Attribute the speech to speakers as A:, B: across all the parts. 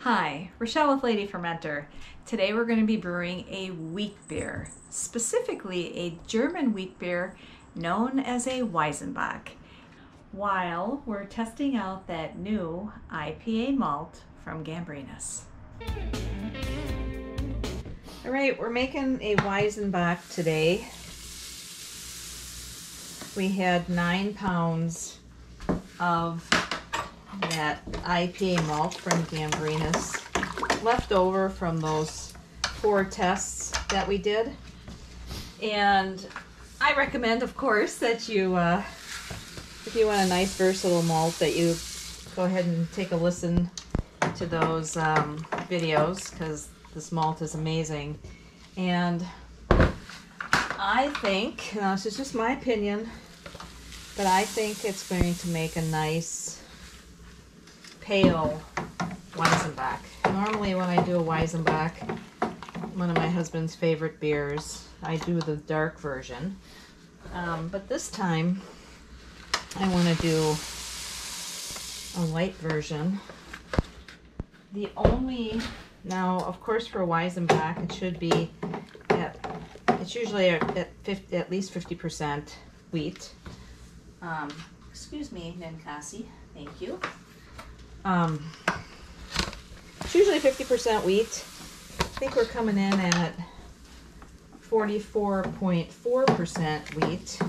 A: Hi, Rochelle with Lady Fermenter. Today we're going to be brewing a wheat beer, specifically a German wheat beer known as a Weizenbock, while we're testing out that new IPA malt from Gambrinus. All right, we're making a Weizenbock today. We had 9 pounds of that IPA malt from Gambrinus left over from those 4 tests that we did. And I recommend, of course, that you, if you want a nice versatile malt, that you go ahead and take a listen to those videos, because this malt is amazing. And I think, now this is just my opinion, but I think it's going to make a nice pale Weizenbock. Normally when I do a Weizenbock, one of my husband's favorite beers, I do the dark version. But this time I want to do a light version. Now of course for a Weizenbock it should be it's usually at least 50% wheat. Excuse me, Ninkasi, thank you. It's usually 50% wheat. I think we're coming in at 44.4% wheat,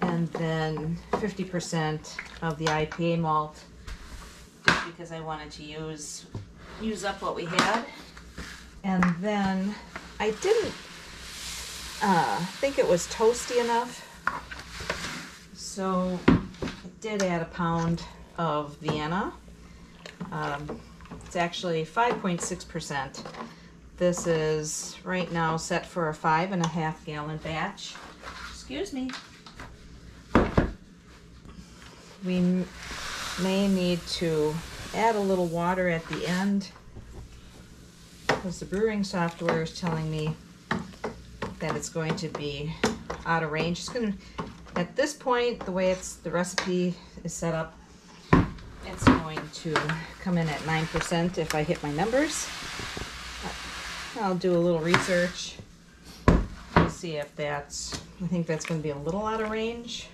A: and then 50% of the IPA malt, just because I wanted to use up what we had. And then I didn't think it was toasty enough, so I did add a pound of Vienna. It's actually 5.6%. This is right now set for a 5.5 gallon batch. Excuse me. We may need to add a little water at the end, because the brewing software is telling me that it's going to be out of range. It's going to, at this point, the way the recipe is set up, it's going to come in at 9% if I hit my numbers. I'll do a little research to see if I think that's going to be a little out of range.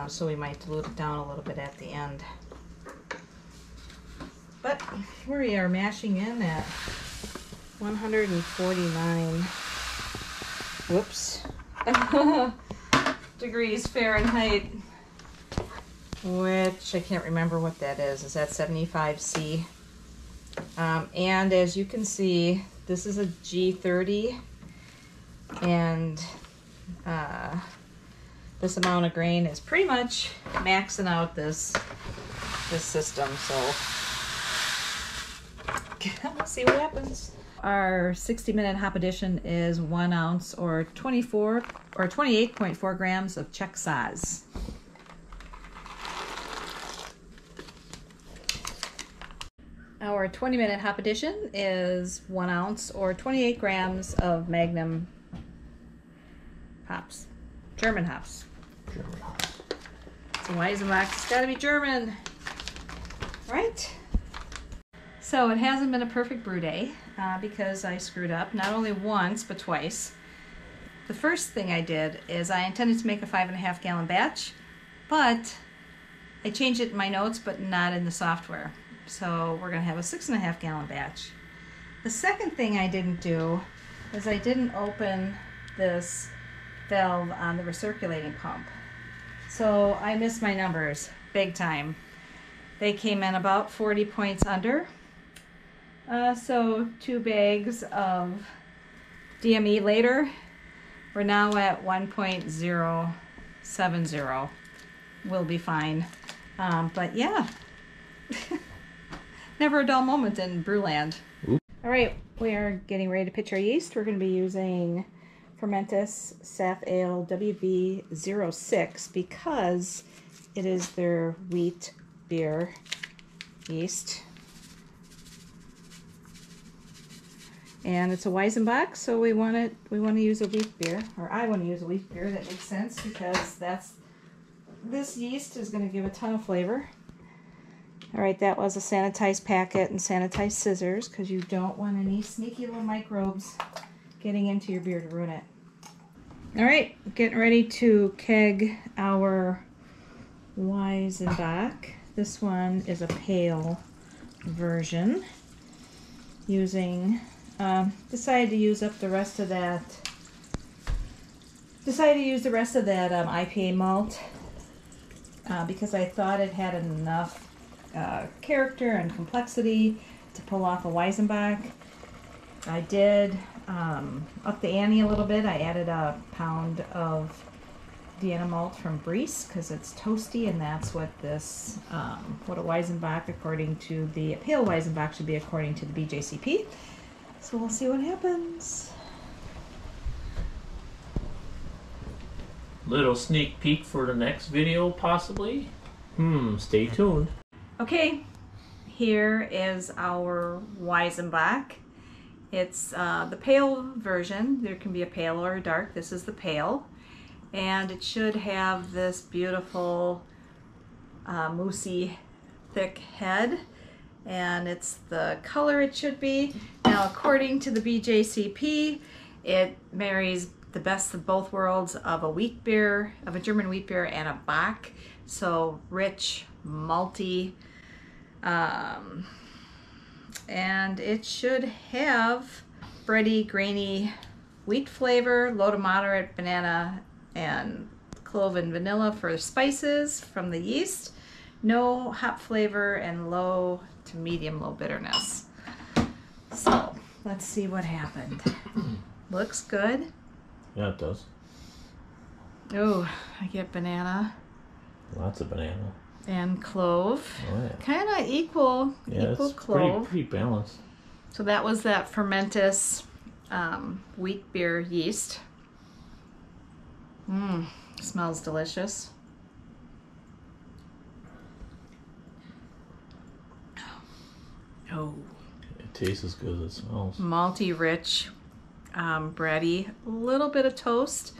A: So we might dilute it down a little bit at the end. But we are mashing in at 149, whoops, degrees Fahrenheit, which I can't remember what that is. Is that 75°C? And as you can see, this is a G30, and this amount of grain is pretty much maxing out this system. So we'll see what happens. Our 60-minute hop addition is 1 ounce or 28.4 grams of Czech Saaz. Our 20-minute hop addition is 1 ounce or 28 grams of Magnum hops, German hops.
B: German hops.
A: It's a Weizenbock, it's got to be German, right? So it hasn't been a perfect brew day because I screwed up not only once but twice. The first thing I did is I intended to make a 5.5 gallon batch, but I changed it in my notes but not in the software. So we're going to have a 6.5 gallon batch. The second thing I didn't do is I didn't open this valve on the recirculating pump. So I missed my numbers big time. They came in about 40 points under. So 2 bags of DME later, we're now at 1.070. We'll be fine. But yeah. Never a dull moment in Brewland. All right, we are getting ready to pitch our yeast. We're going to be using Fermentus Saf Ale WV06 because it is their wheat beer yeast. And it's a Weizenbock, so we want to use a wheat beer, or I want to use a wheat beer. That makes sense because this yeast is going to give a ton of flavor. All right, that was a sanitized packet and sanitized scissors because you don't want any sneaky little microbes getting into your beer to ruin it. All right, getting ready to keg our Weizenbock. This one is a pale version. Decided to use up the rest of that. IPA malt because I thought it had enough character and complexity to pull off a Weizenbock. I did up the ante a little bit. I added a pound of Vienna malt from Breiss because it's toasty, and that's what this, what a Weizenbock according to a pale Weizenbock should be according to the BJCP. So we'll see what happens.
B: Little sneak peek for the next video, possibly. Stay tuned.
A: Okay, here is our Weizenbock. It's the pale version. There can be a pale or a dark. This is the pale. And it should have this beautiful moussey thick head, and it's the color it should be. Now according to the BJCP, it marries the best of both worlds of a wheat beer, of a German wheat beer and a Bock. So rich, malty, and it should have bready, grainy wheat flavor, low to moderate banana and clove and vanilla for spices from the yeast. No hop flavor and low to medium low bitterness. So let's see what happened. Looks good.
B: Yeah, it does.
A: Oh, I get banana.
B: Lots of banana.
A: And clove.
B: Oh, yeah.
A: Kind of equal
B: it's
A: clove.
B: pretty balanced.
A: So that was that Fermentus wheat beer yeast. Smells delicious. Oh.
B: It tastes as good as it smells.
A: Malty, rich, bready, a little bit of toast.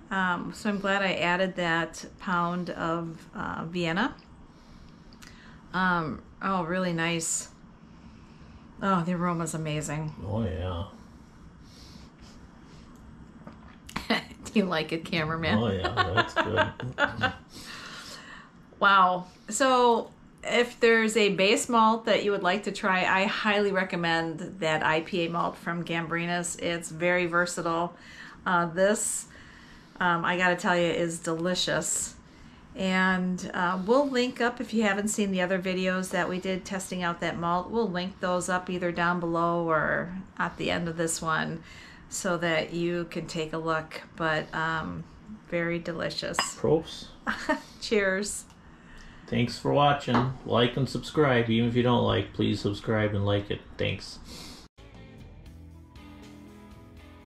A: So I'm glad I added that pound of Vienna. Oh, really nice. Oh, the aroma's amazing.
B: Oh, yeah.
A: Do you like it, cameraman?
B: Oh, yeah, that's good.
A: Wow. So if there's a base malt that you would like to try, I highly recommend that IPA malt from Gambrinus. It's very versatile. This, I gotta tell you, is delicious. And we'll link up, if you haven't seen the other videos that we did testing out that malt, we'll link those up either down below or at the end of this one so that you can take a look. But very delicious.
B: Props.
A: Cheers.
B: Thanks for watching. Like and subscribe. Even if you don't like, please subscribe and like it. Thanks.